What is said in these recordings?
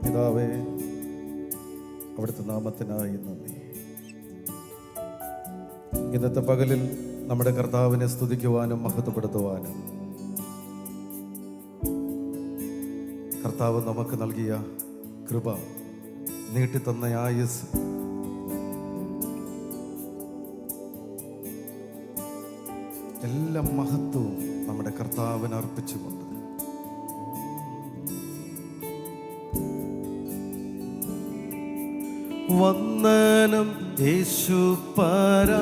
പിതാവേ, അവിടുത്തെ നാമത്തിനായി നന്ദി. ഇന്നത്തെ പകലിൽ നമ്മുടെ കർത്താവിനെ സ്തുതിക്കുവാനും മഹത്വപ്പെടുത്തുവാനും കർത്താവ് നമുക്ക് നൽകിയ കൃപ, നീട്ടിത്തന്ന ആയുസ്, എല്ലാ മഹത്വവും നമ്മുടെ കർത്താവിന് അർപ്പിച്ചുകൊണ്ട് വന്ദനം യേശുപരാ,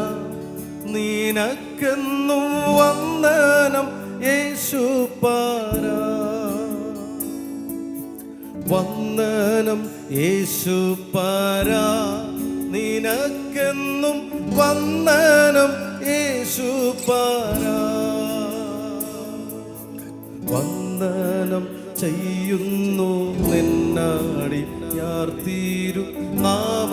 നിനക്കെന്നും വന്ദനം യേശുപരാ, വന്ദനം യേശുപരാ, നിനക്കെന്നും വന്ദനം യേശുപരാ. വന്ദനം ചെയ്യുന്നു നിന്നാടി യാർത്തീരു നാമത്തിനാദരമാ.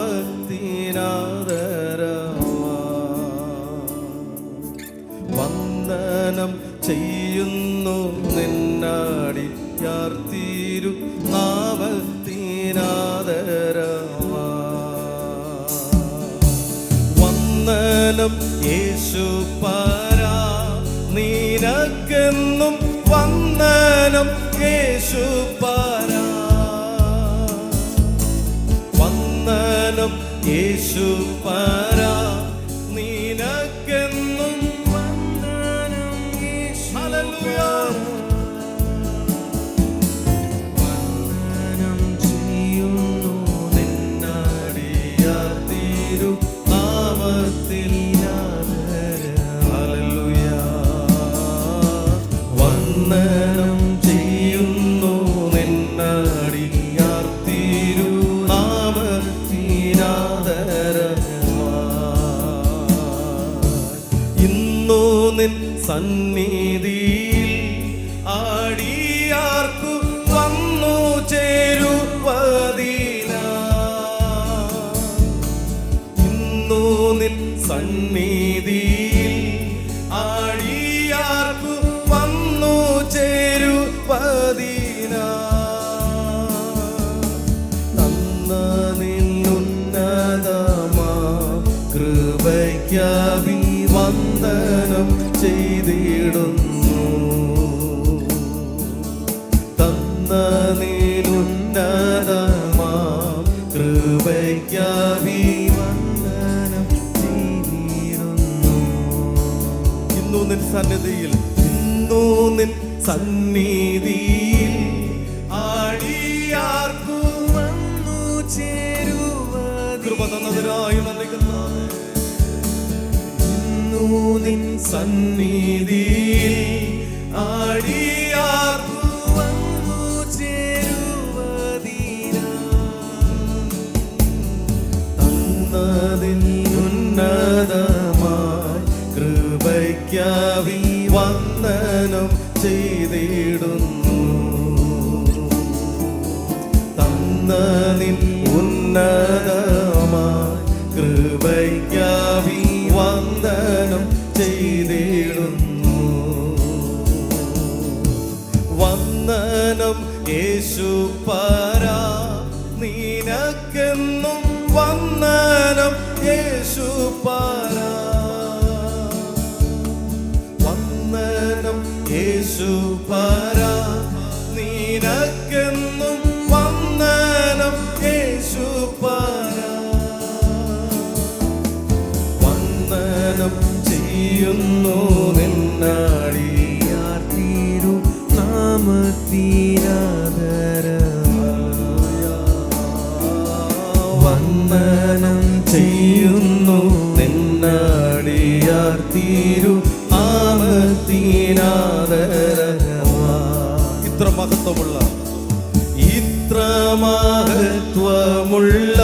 വന്ദനം ചെയ്യുന്നു നിന്നാടി യാർത്തീരു നാമത്തിനാദരമാ. വന്ദനം യേശുപരാ, നിനക്കെന്നും വന്ദനം യേശുപരാ, വന്ദനം യേശുപരാ, നിനക്കെന്നും വന്ദനം യേശുപരാ. വന്ദനം ചെയ്യുന്നു നിന്നടിയാർത്തീരു നാമത്തിൽ. വന്ദനം ചെയ്യുന്നു നിന്നടിയാർത്തീരു നാമത്തിനാദരമാ. ഇന്നു നിൻ സന്നിധിയിൽ ആടിയാർക്കു വന്നു ചേരുവതിനാ. ഇന്നു നിൻ സന്നിധിയിൽ ആടിയാർക്കു വന്നു ചേരുവതിനാ. തന്ന നിന്നുന്നതമാ കൃപയ്ക്കഭി വന്ദനം ചെയ്തിടുന്നു. തന്ന നിന്നുന്നതമാ കൃപയ്ക്കഭി വന്ദനം ചെയ്തിടുന്നു. ഇന്നു നിൻ സന്നിധിയിൽ, ഇന്നു നിൻ സന്നിധിയിൽ ആടിയാർക്കു വന്നു ചേരുവതിനായി. കൃപ തന്നതിനായി നന്ദി കർത്താവേ. ഇന്നു നിൻ സന്നിധിയിൽ ആടിയാർക്കു വന്നു ചേരുവതിനായി. തന്നതിൽ ഉന്നതമായി കൃപയ്ക്കഭി വന്ദനം ചെയ്തിടുന്നു. തന്നതിൽ ഉന്നതമായി കൃപയ്ക്കഭി വന്ദനം ചെയ്തിടുന്നു. വന്ദനം യേശുപരാ, നിനക്കെന്നും വന്ദനം യേശുപരാ, വന്ദനം യേശുപരാ, നിനക്കെന്നും വന്ദനം യേശുപരാ. വന്ദനം ചെയ്യുന്നു നിന്നടിയാർത്തീരു നാമത്തിനാദരമാ. വന്ദനം ചെയ്യുന്നു നിന്നടിയാർത്തീരു നാമത്തിനാദരമാ. ഇത്ര മഹത്വമുള്ള, ഇത്ര മഹത്വമുള്ള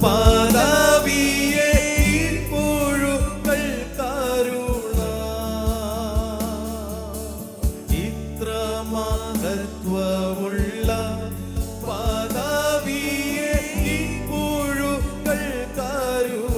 പദവിയെ പുഴുക്കൾ തരുണ. ഇത്ര മഹത്വമുള്ള പദവിയെ പുഴുക്കൾ തരുണ.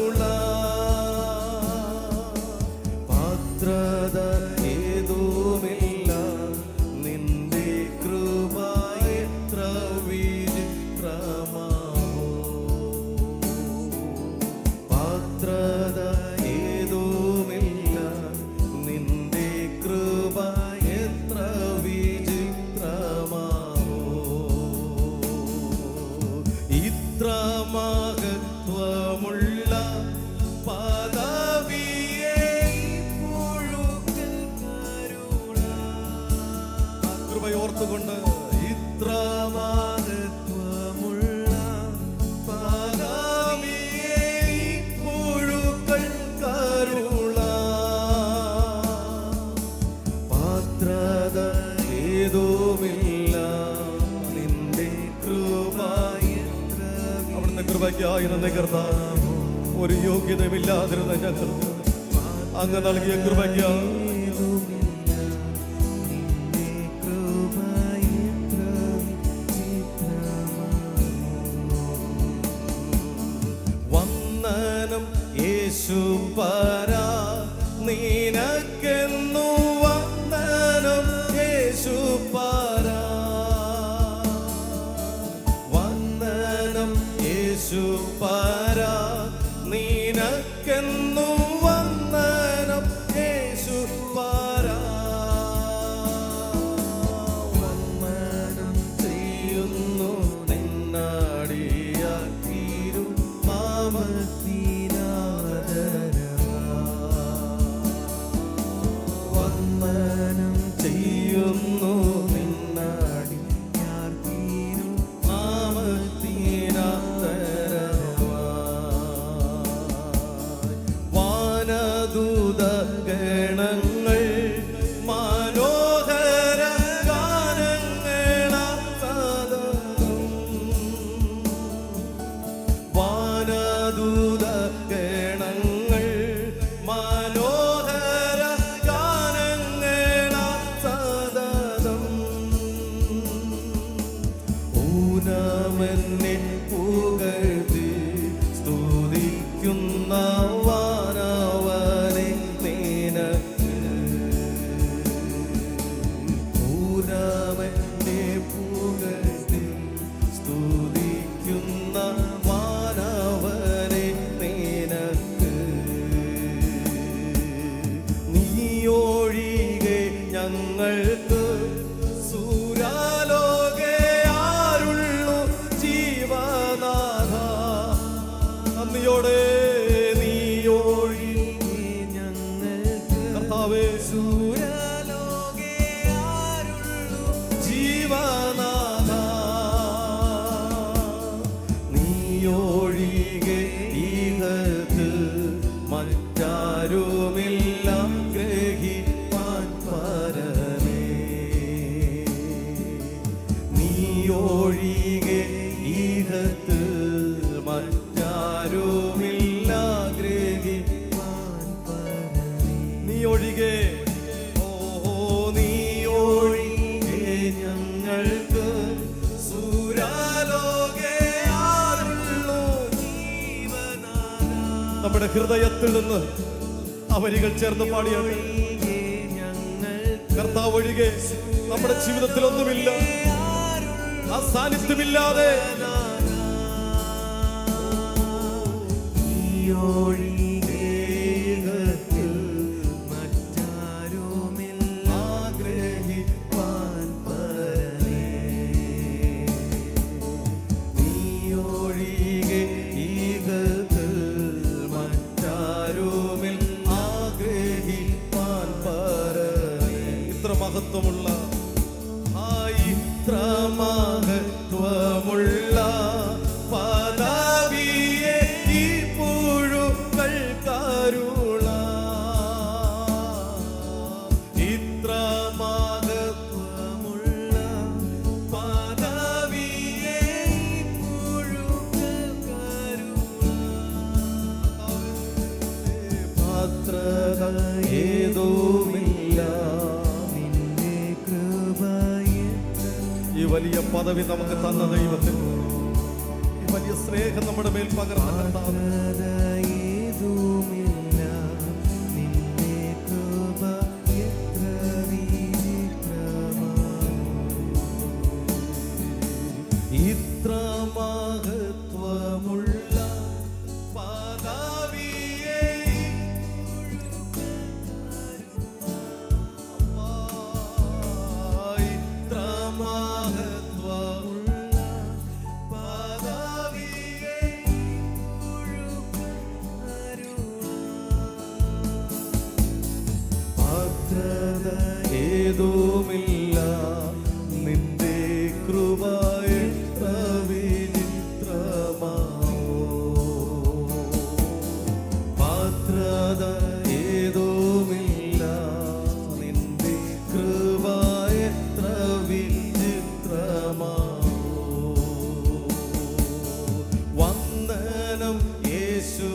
ഒരു യോഗ്യതയുമില്ലാതിരുന്ന ഞങ്ങൾ അങ്ങ് നൽകിയ കൃപയ്ക്കാണ്. വന്ദനം യേശു പരാ നിനക്കെന്നു വന്ദനം യേശു പരാ വന്ദനം യേശു പരാ നിനക്കെന്നു വന്ദനം യേശു പരാ വന്ദനം ചെയ്യുന്നു നിന്നാടിയാക്കിരും വന്ദനം ചെയ്യുന്നു നിന്നാടി യാർക്കീരും വാനദൂത ഗണങ്ങൾ മനോഹര ഗാനങ്ങളാൽ വാനദൂത ഗണങ്ങൾ മനോഹര ഗാനങ്ങളാൽ സദതം ഊനമെന്നെ പുകഴ്ത്തി സ്തുതിക്കുന്ന വാനവനെ നിനക്ക് ഊനമെന്നെ പുകഴ്ത്തി സ്തുതിക്കുന്ന വാനവനെ നിനക്ക് നീയൊഴികെ ഞങ്ങൾക്ക് സൂരാലോകെ ആരുള്ളു ജീവനാഥ നന്ദിയോടെ നീയൊഴികെ ഞങ്ങൾക്ക് കർത്താവേ സൂരാലോകെ ആരുള്ളു ജീവനാഥ നീയൊഴികെ ഈഹത്തിൽ മറ്റാരുമില്ല ഗ്രഹിപ്പാൻ പരമേ നീയൊഴികെ ഈഹത്തിൽ മറ്റാരുമില്ല ഗ്രഹിപ്പാൻ പരമേ നീയൊഴികെ നീയൊഴികെ ഞങ്ങൾക്ക് സൂരാലോകെ ആരുള്ളു ജീവനാഥ നമ്മുടെ ഹൃദയത്തിൽ നിന്ന് ആ വരികൾ ചേർന്ന് പാടിയാണ്. കർത്താവ് ഒഴികെ നമ്മുടെ ജീവിതത്തിൽ ഒന്നുമില്ല. ആ സാന്നിധ്യമില്ലാതെ മറ്റാരുമില്ല ആഗ്രഹിപ്പാൻ പരമേ നീയൊഴികെ ഈഗത്തിൽ മറ്റാരുമിൽ ആഗ്രഹിപ്പാൻ പരമേ ഇത്ര മഹത്വമുള്ള ഇത്ര മഹത്വമുള്ള പദവിയെ ഈ പുഴുക്കൾ കരുള ഇത്ര മഹത്വമുള്ള പദവിയെ ഈ പുഴുക്കൾ കരുള പാത്രത ഏതുമില്ല നിന്റെ കൃപയെ ഈ വലിയ പദവി നമുക്ക് തന്ന ദൈവത്തിന് ഈ വലിയ സ്നേഹം നമ്മുടെ മേൽ പകർന്ന കർത്താവ് ഏതുമില്ല നിന്റെ കൃപ എത്ര ഇത്ര മഹത്വമുള്ള പദവിയെ ഇത്ര മഹത്വമുള്ള പദവിയെ പാത്രത ഏതുമില്ല നിന്റെ കൃപ എത്ര വിചിത്രമാവോ പാത്രത ഏതുമില്ല നിന്റെ കൃപ എത്ര വിചിത്രമാവോ വന്ദനം യേശു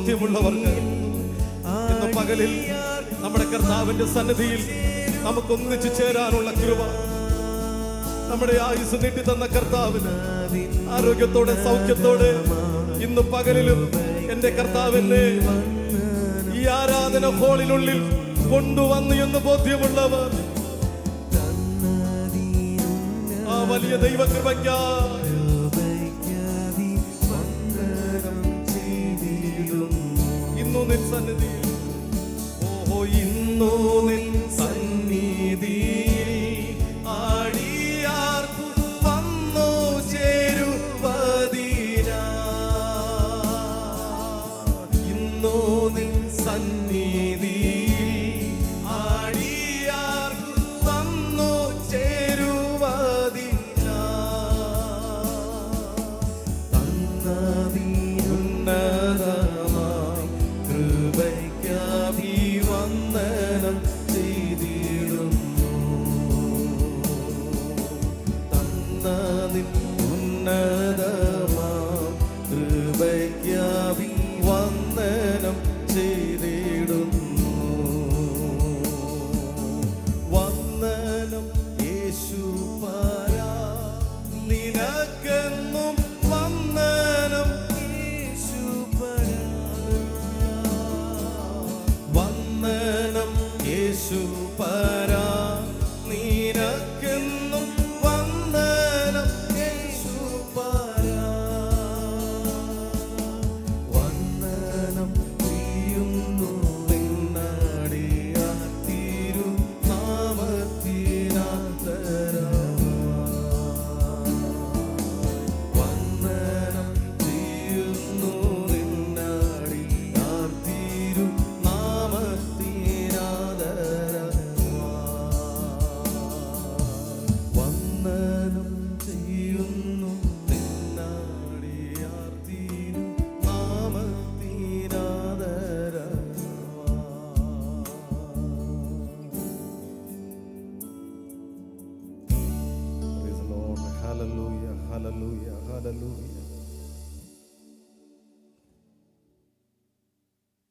ബോധ്യമുള്ളവർക്ക് ഇന്ന് പകലിൽ നമ്മുടെ കർത്താവിന്റെ സന്നിധിയിൽ നമുക്കൊന്നിച്ചു ചേരാനുള്ള കൃപ, നമ്മുടെ ആയുസ് നീട്ടി തന്ന കർത്താവിന് ആരോഗ്യത്തോടെ സൗഖ്യത്തോടെ ഇന്ന് പകലിലും എന്റെ കർത്താവിനെ ഈ ആരാധന ഹോളിനുള്ളിൽ കൊണ്ടുവന്നു എന്ന് ബോധ്യമുള്ളവർ ആ വലിയ ദൈവകൃപയ്ക്കായി ഇന്നു നിൻ സന്നിധിയിൽ, ഓഹോ ഇന്നു നിൻ സന്നിധിയിൽ ആടിയാർക്കു വന്നു ചേരുവതിനാ, ഇന്നു നിൻ സന്നിധിയിൽ ആടിയാർക്കു വന്നു ചേരുവതിനാ, തന്നതിനുന്നതമായി കൃപയ്ക്കഭിവന്ദനം ചെയ്തിടുന്നു, തന്നതിനുന്നതമായി കൃപയ്ക്കഭിവന്ദനം ചെയ്തിടുന്നു. വന്ദനം യേശുപരാ, നിനക്കെന്നും വന്ദനം യേശുപരാ, വന്ദനം യേശുപരാ, നിനക്കെന്നും വന്ദനം യേശുപരാ, വന്ദനം ചെയ്യുന്നു നിന്നടിയാർ തിരുനാമത്തിനാദരവായി, വന്ദനം ചെയ്യുന്നു നിന്നടിയാർ തിരുനാമത്തിനാദരവായി, വന്ദനം ചെയ്യുന്നു നിന്നടിയാർ Praise the Lord. Hallelujah, hallelujah, hallelujah.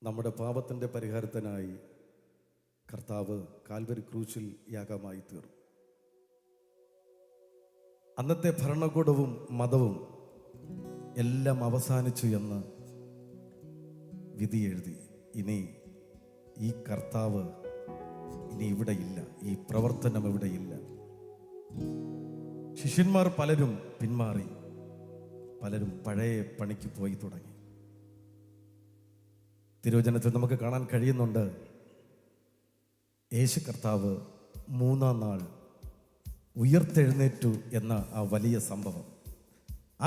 നമ്മുടെ പാപത്തിൻ്റെ പരിഹാരത്തിനായി കർത്താവ് കാൽവരി ക്രൂശിൽ യാഗമായി തീർന്നു. അന്നത്തെ ഭരണകൂടവും മതവും എല്ലാം അവസാനിച്ചു എന്ന് വിധി എഴുതി. ഇനി ഈ കർത്താവ് ഇനി ഇവിടെയില്ല, ഈ പ്രവർത്തനം ഇവിടെയില്ല. ശിഷ്യന്മാർ പലരും പിന്മാറി, പലരും പഴയ പണിക്ക് പോയി തുടങ്ങി. തിരുവചനത്തിൽ നമുക്ക് കാണാൻ കഴിയുന്നുണ്ട്, യേശു കർത്താവ് മൂന്നാം നാൾ ഉയർത്തെഴുന്നേറ്റു എന്ന ആ വലിയ സംഭവം.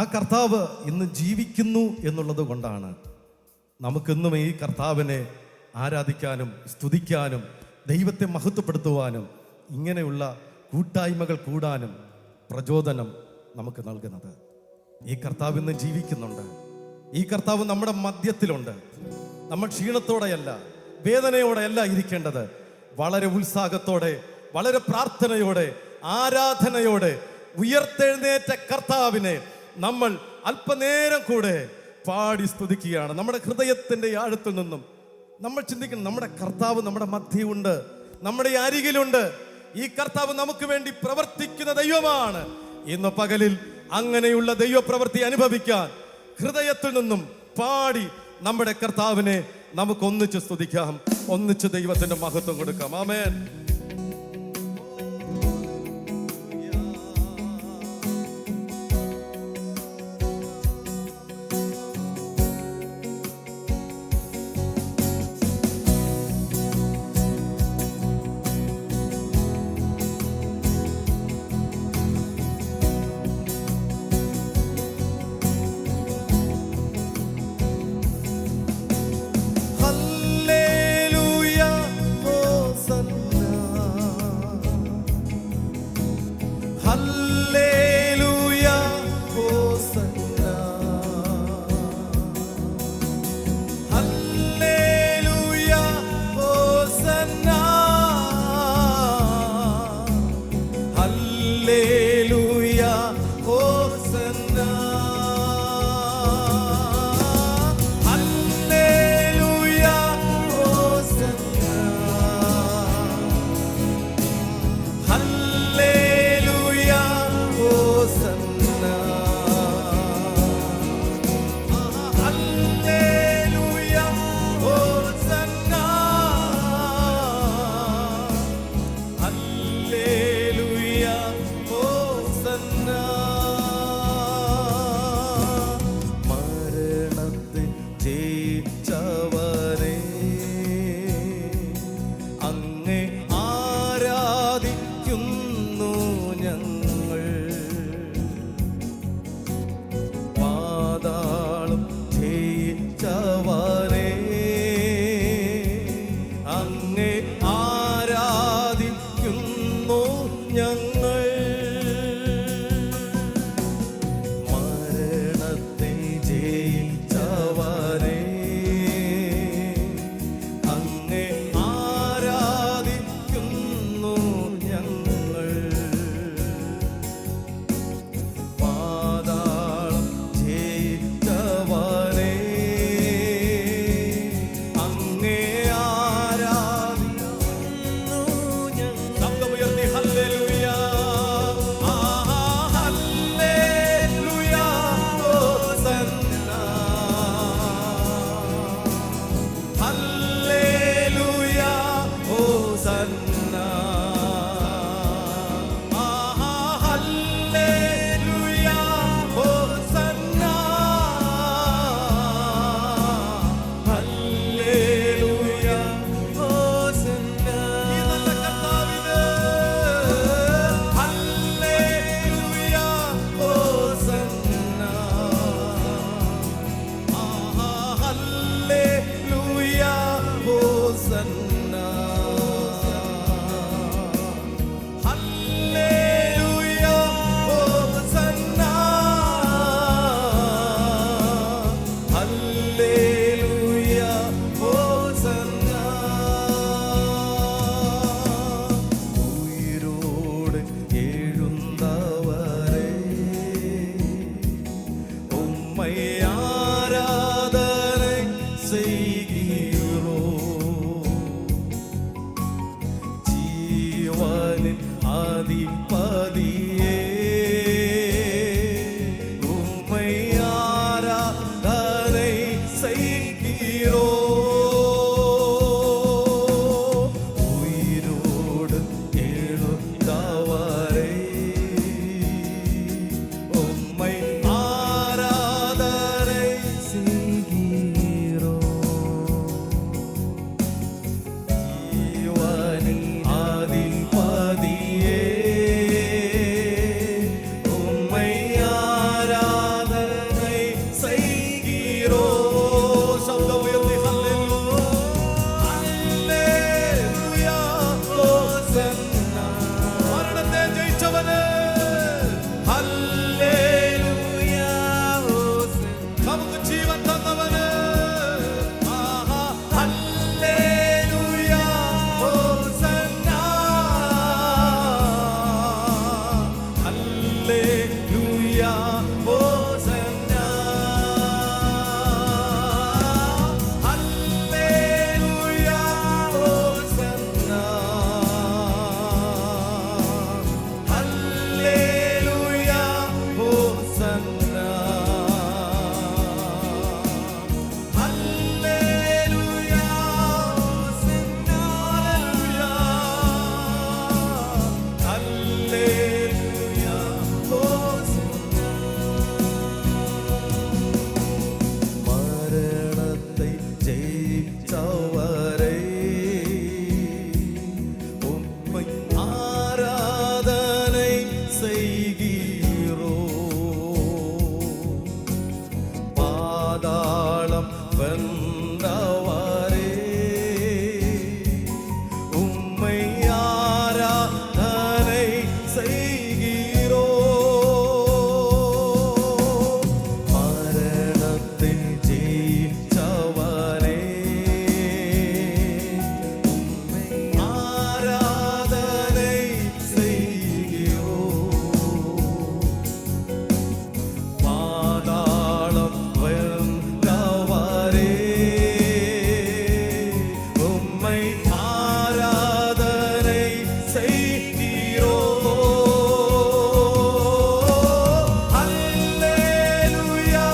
ആ കർത്താവ് ഇന്ന് ജീവിക്കുന്നു എന്നുള്ളത് കൊണ്ടാണ് നമുക്കിന്നും ഈ കർത്താവിനെ ആരാധിക്കാനും സ്തുതിക്കാനും ദൈവത്തെ മഹത്വപ്പെടുത്തുവാനും ഇങ്ങനെയുള്ള കൂട്ടായ്മകൾ കൂടാനും പ്രചോദനം നമുക്ക് നൽകുന്നത്. ഈ കർത്താവ് ഇന്ന് ജീവിക്കുന്നുണ്ട്. ഈ കർത്താവ് നമ്മുടെ മധ്യത്തിലുണ്ട്. നമ്മൾ ക്ഷീണത്തോടെയല്ല, വേദനയോടെയല്ല ഇരിക്കേണ്ടത്. വളരെ ഉത്സാഹത്തോടെ, വളരെ പ്രാർത്ഥനയോടെ, ആരാധനയോടെ ഉയർത്തെഴുന്നേറ്റ കർത്താവിനെ നമ്മൾ അല്പനേരം കൂടെ പാടി സ്തുതിക്കുകയാണ്. നമ്മുടെ ഹൃദയത്തിൻ്റെ ആഴത്തിൽ നിന്നും നമ്മൾ ചിന്തിക്കണം, നമ്മുടെ കർത്താവ് നമ്മുടെ മധ്യയുണ്ട്, നമ്മുടെ അരികിലുണ്ട്. ഈ കർത്താവ് നമുക്ക് വേണ്ടി പ്രവർത്തിക്കുന്ന ദൈവമാണ്. ഇന്ന് പകലിൽ അങ്ങനെയുള്ള ദൈവപ്രവൃത്തി അനുഭവിക്കാൻ ഹൃദയത്തിൽ നിന്നും പാടി നമ്മുടെ കർത്താവിനെ നമുക്ക് ഒന്നിച്ച് സ്തുതിക്കാം, ഒന്നിച്ച് ദൈവത്തിന്റെ മഹത്വം കൊടുക്കാം. ആമേൻ. ഹല്ലേലൂയ ഹോസന്ന ஆதிபதியே உம்மை ஆராதனை செய்கிறோம். உயிரோடு எழுந்தவரே உம்மை ஆராதனை ஆதிபதியே உம்மை ஆராதனை செய்கிறோம். சப்தம் உயர்த்தி ஹல்லேலூயா, ஹோசன்னா. மரணத்தை ஜெயிச்சவனே ஹல்லேலூயா, ஹோசன்னா. நமக்கு ஜீவன் தந்தவனே ஆஹா ஹல்லேலூயா, ஹோசன்னா. ஹல்லேலூயா, ஹோசன்னா. ஹல்லேலூயா, ஹோசன்னா. ஹல்லேலூயா, ஹோசன்னா. ஹல்லேலூயா, ஹோசன்னா. ஹல்லேலூயா, ஹோசன்னா. மரணத்தை ஜெயிச்சவரே உம்மை ஆராதனை செய்கிறோம். பாதாளம் வென்றவரே உம்மை ஆராதனை செய்கிறோம். மரணத்தை ஜெயிச்சவரே உம்மை ஆராதனை செய்கிறோம். பாதாளம் வென்றவரே உம்மை ஆராதனை செய்கிறோம். ஹல்லேலூயா,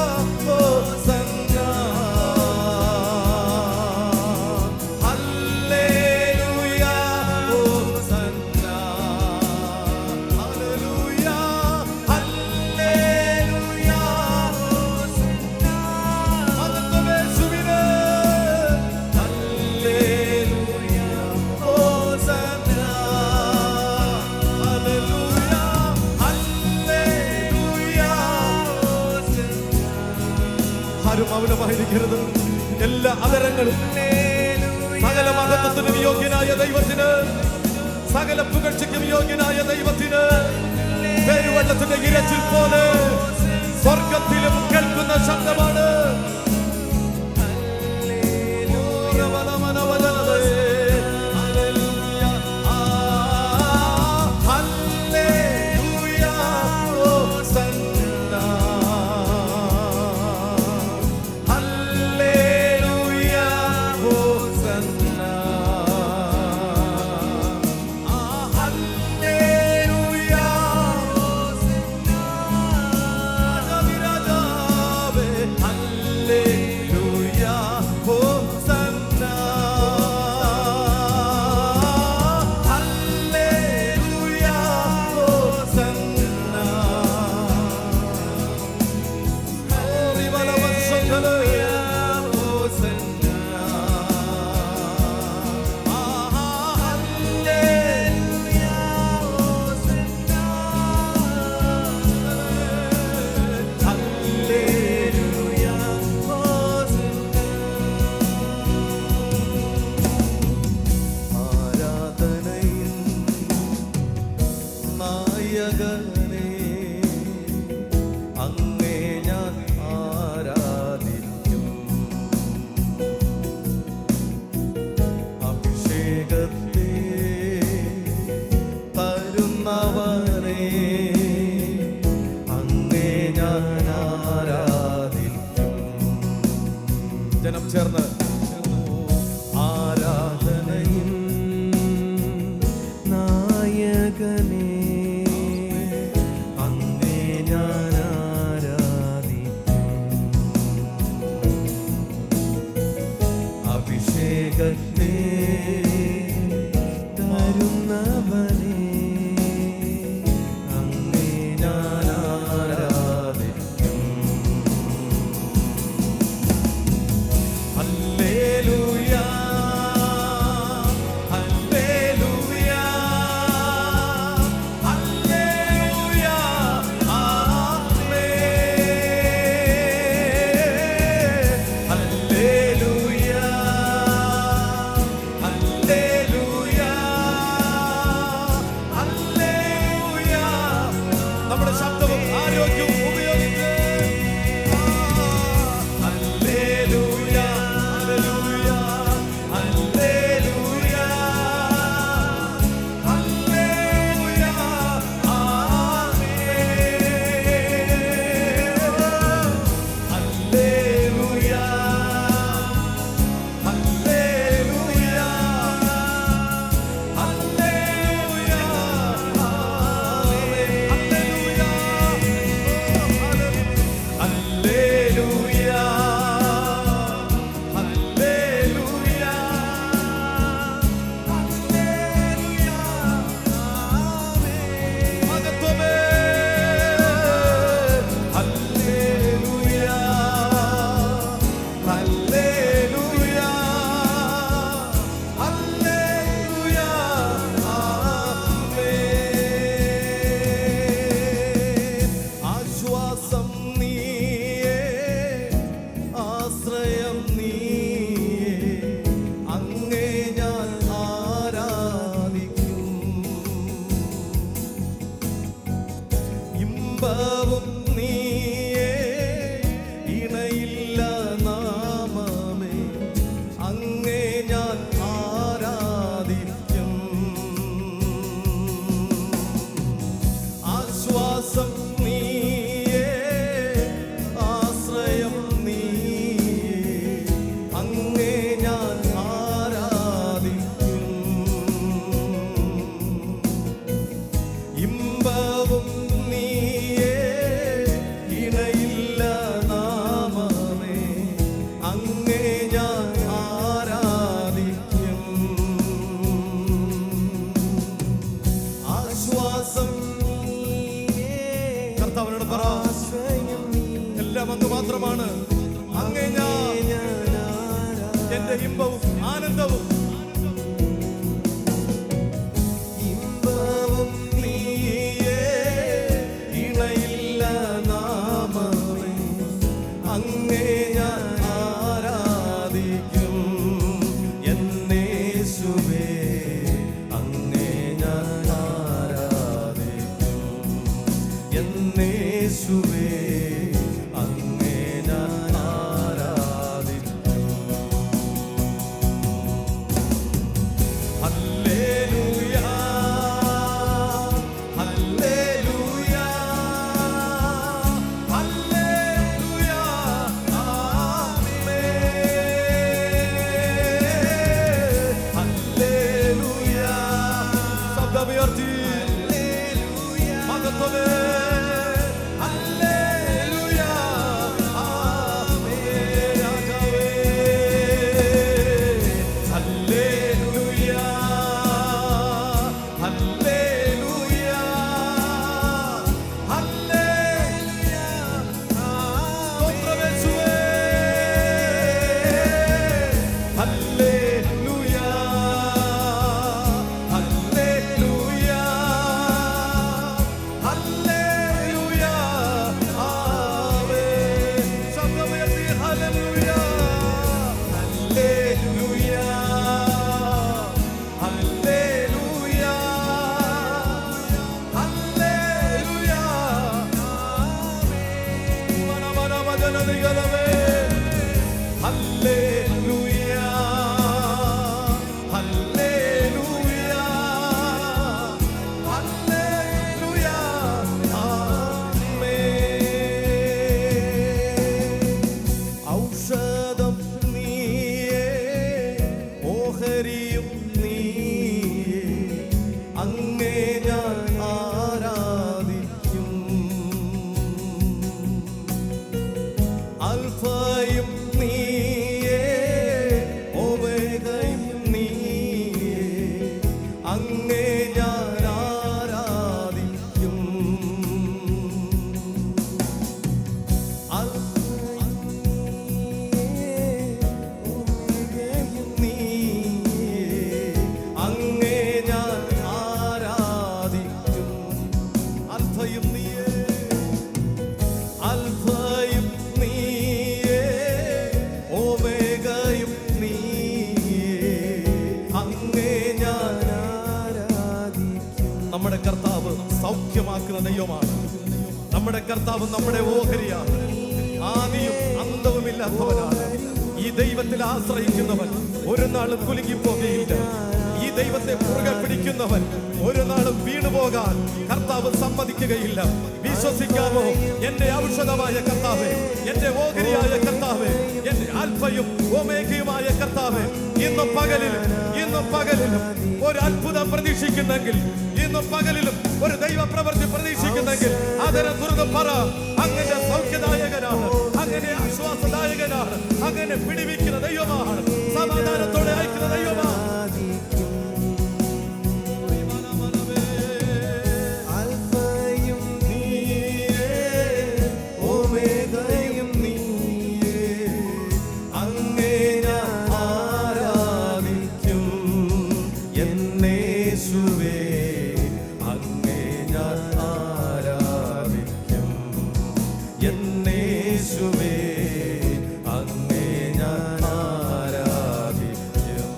ஹோசன்னா. ஹல்லேலூயா, ஹோசன்னா. ஹல்லேலூயா, ஹல்லேலூயா, ஹோசன்னா. மகத்துவம் இயேசுவினே. ஹல்லேலூயா, ஹோசன்னா. ஹல்லேலூயா, ഹല്ലേലൂയ, ഹോസന്നാ. ആരും മൗനമായിരിക്കരുത്. എല്ലാ അതരങ്ങളും സകല മഹത്വത്തിനും യോഗ്യനായ ദൈവത്തിന്, സകല പുകഴ്ചയ്ക്കും യോഗ്യനായ ദൈവത്തിന് പെരുവെള്ളത്തിന്റെ ഇരച്ചിൽ പോലെ സ്വർഗത്തിലും കേൾക്കുന്ന ശബ്ദമാണ്. Hallelujah, Hosanna. Hallelujah, Hosanna. Hallelujah, Hosanna. രാജാവേ, ഹല്ലേലൂയ. സ്തോത്രമാണ്. അങ്ങേ ഞാൻ എന്റെ ഇമ്പവും ആനന്ദവും നീയേ, ഇണയില്ല നാമമേ. അങ്ങേ ഞാൻ ആരാധിക്കും എന്നേശുവേ, അങ്ങേ ഞാൻ ആരാധിക്കും എന്നേശുവേ, അങ്ങേ ഞാൻ ആരാധിക്കും. ഹല്ലേലൂയ, ഹല്ലേലൂയ, ഹല്ലേലൂയ, ആമേൻ. ഹല്ലേലൂയ. ശബ്ദമുയർത്തി മഹത്വമേ. ഹല്ലേലൂയ, ആമേൻ. രാജാവേ. ഹല്ലേലൂയ, ഹല്ലേലൂയ, ഹല്ലേലൂയ, സ്തോത്രമേശുവേ. ഹല്ലേലൂയ, ഹല്ലേലൂയ, ഹല്ലേലൂയ, ആമേൻ. ശബ്ദമുയർത്തി ഹല്ലേലൂയ, ഹല്ലേലൂയ, ഹല്ലേലൂയ, ഹല്ലേലൂയ, ആമേൻ. വനവനവജനനികലമേ. ഹല്ലേലൂയ, ഹല്ലേലൂയ, ഹല്ലേലൂയ, ആമേൻ. ഔഷധം നീയേ, ഓഹരിയും നീയേ, അങ്ങേ ഞാൻ ആരാധിക്കും. അൽഫയും നീയേ, ഒമേഗയും നീയേ, അങ്ങേ ഞാൻ ആരാധിക്കും. അൽഫയും നീയേ, അങ്ങേ ഞാൻ ആരാധിക്കും. അൽഫയും നീയേ, അൽഫയും നീയേ, ഒമേഗയും നീയേ, അങ്ങേ ഞാൻ ആരാധിക്കും. നമ്മുടെ കർത്താവ് സൗഖ്യമാക്കുന്ന ദൈവമാണ്. നമ്മുടെ കർത്താവ് നമ്മുടെ ഓഹരിയാണ്. ആദിയും അന്തവുമില്ലാത്തവനാണ്. ഈ ദൈവത്തിൽ ആശ്രയിക്കുന്നവൻ ഒരു നാളും കുലുങ്ങിപ്പോകുകയില്ല. ഈ ദൈവത്തെ മുറുകെ പിടിക്കുന്നവൻ ഒരു നാളും വീണുപോകാൻ കർത്താവ് സമ്മതിക്കുകയില്ല. വിശ്വസിക്കാമോ? എന്റെ ഔഷധമായ കർത്താവേ, എന്റെ ഓഹരിയായ കർത്താവേ, എന്റെ ആൽഫയും ഒമേഗയുമായ കർത്താവേ, ഇന്നും പകലിലും ഒരു അത്ഭുതം പ്രതീക്ഷിക്കുന്നെങ്കിൽ, ഇന്നും പകലിലും ഒരു ദൈവ പ്രവൃത്തി പ്രതീക്ഷിക്കുന്നെങ്കിൽ അതിനെ തുറന്ന് പറ. അങ്ങനെ സൗഖ്യദായകനാണ്, അങ്ങനെ ആശ്വാസദായകനാണ്, അങ്ങനെ പിടിവിക്കുന്ന ദൈവമാണ്, സമാധാനത്തോടെ അയക്കുന്ന ദൈവമാണ്. അൽഫയും നീയേ, ഒമേഗയും നീയേ, അങ്ങേ ഞാൻ ആരാധിക്കും എന്നേശുവേ, അങ്ങേ ഞാൻ ആരാധിക്കും എന്നേശുവേ, അങ്ങേ ഞാൻ ആരാധിക്കും.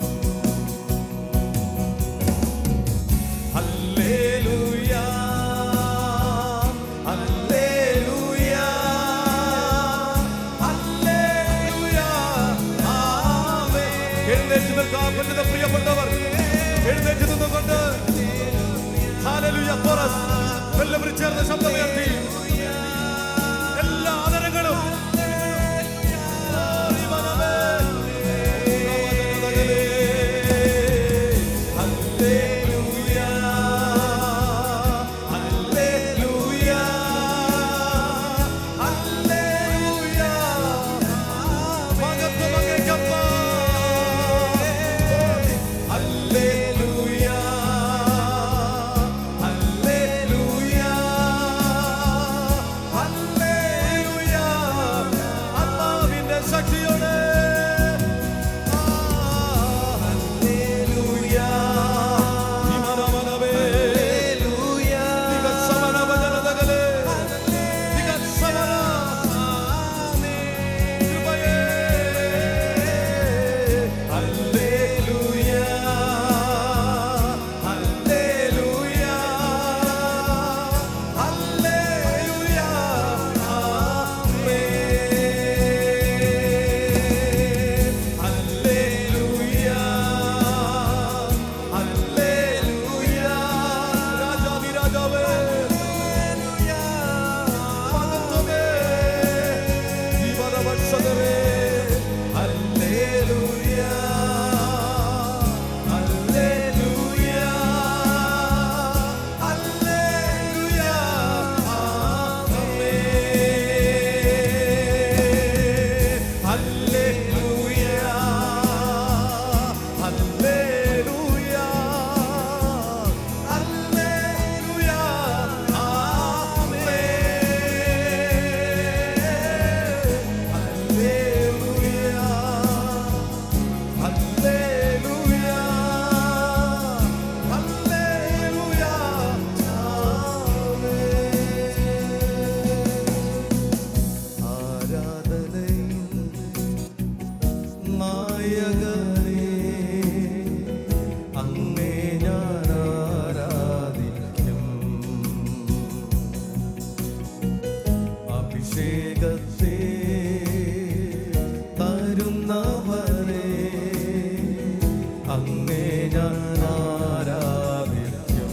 ഞാൻ ആരാധിക്കും.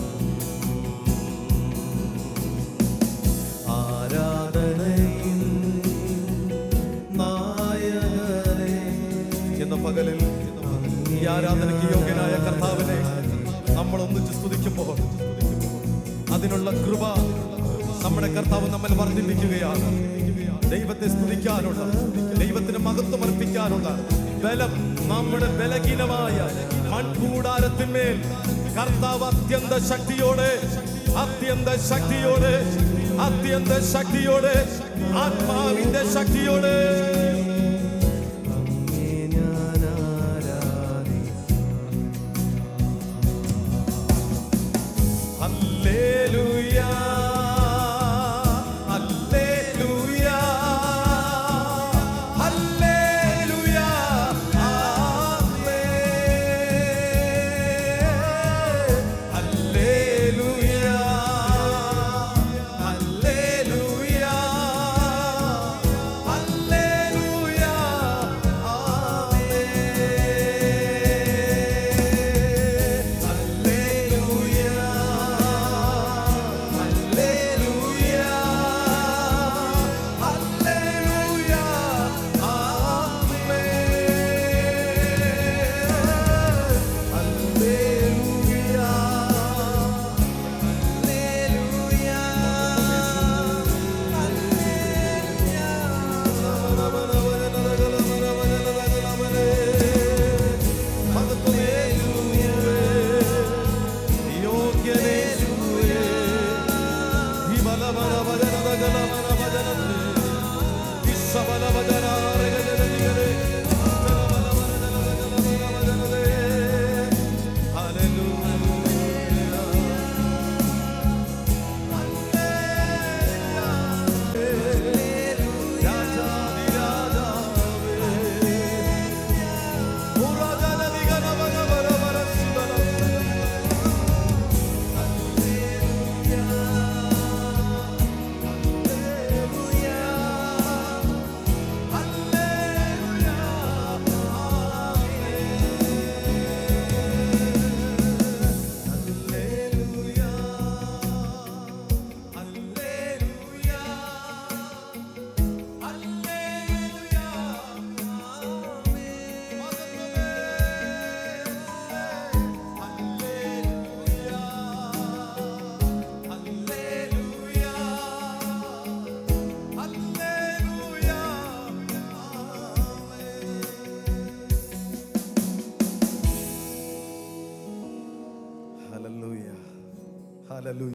ആരാധനയിൻ നായകനേ. ഇന്ന് പകലിൽ ഈ ആരാധനയ്ക്ക് യോഗ്യനായ കർത്താവിനെ നമ്മൾ ഒന്നിച്ച് സ്തുതിക്കുമ്പോൾ അതിനുള്ള കൃപ നമ്മുടെ കർത്താവ് നമ്മിൽ വർദ്ധിപ്പിക്കുകയാണ്. ദൈവത്തെ സ്തുതിക്കാനുള്ള, ദൈവത്തിന് മഹത്വം അർപ്പിക്കാനുള്ള ബലം നമ്മുടെ ബലഹീനമായ മൺകൂടാരത്തിന്മേൽ കർത്താവ് അത്യന്ത ശക്തിയോടെ ആത്മാവിന്റെ ശക്തിയോടെ ഹല്ലേലൂയാ, ഹല്ലേലൂയാ, ഹല്ലേലൂയാ, ആമേൻ. ഹല്ലേലൂയാ, ഹല്ലേലൂയാ, ഹല്ലേലൂയാ, ആമേൻ. ഹല്ലേലൂയാ, ഹല്ലേലൂയാ, ഹല്ലേലൂയാ, ആമേൻ. ഹല്ലേലൂയാ, ഹല്ലേലൂയ, ഹല്ലേലൂയ.